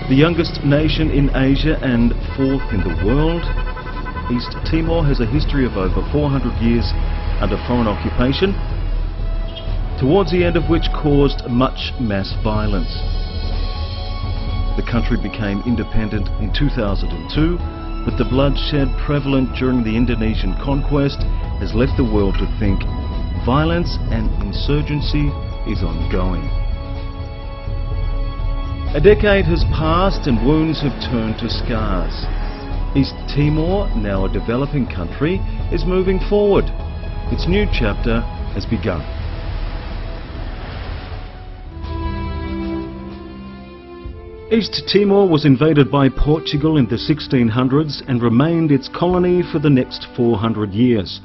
The youngest nation in Asia and fourth in the world, East Timor has a history of over 400 years under foreign occupation, towards the end of which caused much mass violence. The country became independent in 2002, but the bloodshed prevalent during the Indonesian conquest has left the world to think violence and insurgency is ongoing. A decade has passed and wounds have turned to scars. East Timor, now a developing country, is moving forward. Its new chapter has begun. East Timor was invaded by Portugal in the 1600s and remained its colony for the next 400 years.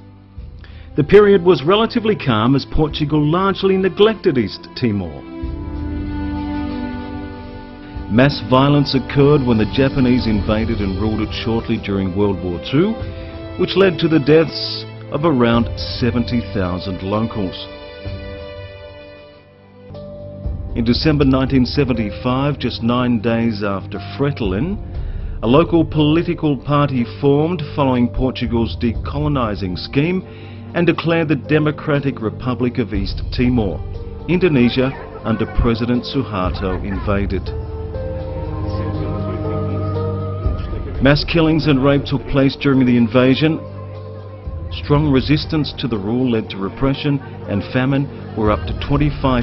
The period was relatively calm as Portugal largely neglected East Timor. Mass violence occurred when the Japanese invaded and ruled it shortly during World War II, which led to the deaths of around 70,000 locals. In December 1975, just 9 days after Fretilin, a local political party formed following Portugal's decolonising scheme and declared the Democratic Republic of East Timor. Indonesia, under President Suharto, invaded. Mass killings and rape took place during the invasion. Strong resistance to the rule led to repression and famine, where up to 25%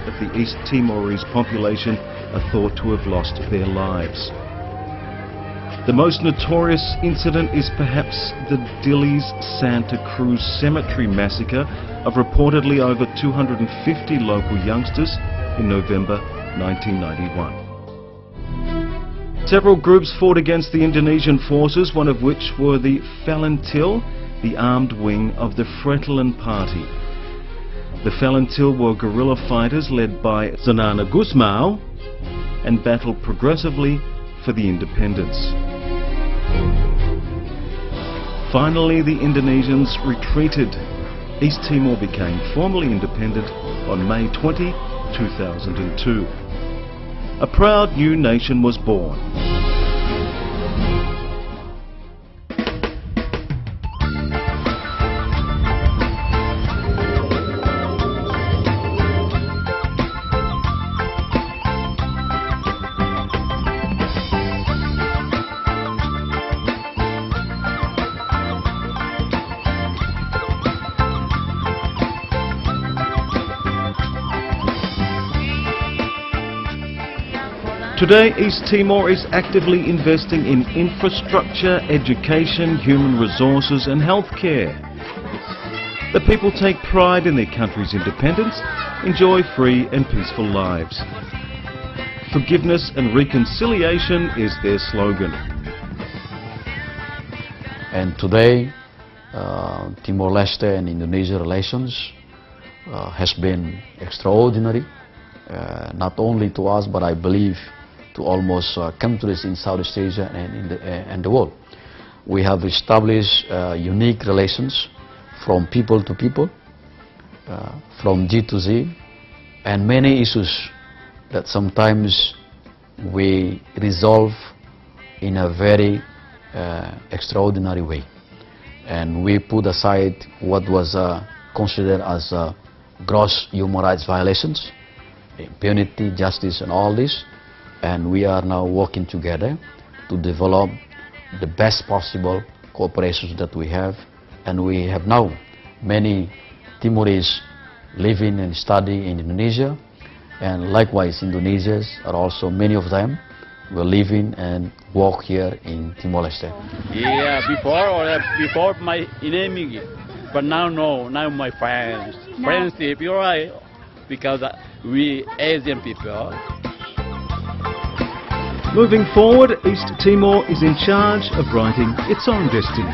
of the East Timorese population are thought to have lost their lives. The most notorious incident is perhaps the Dili's Santa Cruz Cemetery massacre of reportedly over 250 local youngsters in November 1991. Several groups fought against the Indonesian forces, one of which were the Falentil, the armed wing of the Fretilin Party. The Falentil were guerrilla fighters led by Zanana Gusmao and battled progressively for the independence. Finally, the Indonesians retreated. East Timor became formally independent on May 20, 2002. A proud new nation was born. Today, East Timor is actively investing in infrastructure, education, human resources and healthcare. The people take pride in their country's independence, enjoy free and peaceful lives. Forgiveness and reconciliation is their slogan. And today, Timor-Leste and Indonesia relations has been extraordinary, not only to us, but I believe to almost countries in Southeast Asia and the world. We have established unique relations from people to people, from G to Z, and many issues that sometimes we resolve in a very extraordinary way. And we put aside what was considered as gross human rights violations, impunity, justice and all this. And we are now working together to develop the best possible cooperations that we have. And we have now many Timorese living and studying in Indonesia. And likewise, Indonesians are also, many of them, were living and work here in Timor-Leste. Yeah, before my enemy, but now no, now my friends. No. Friendship, you're right, because we Asian people. Moving forward, East Timor is in charge of writing its own destiny.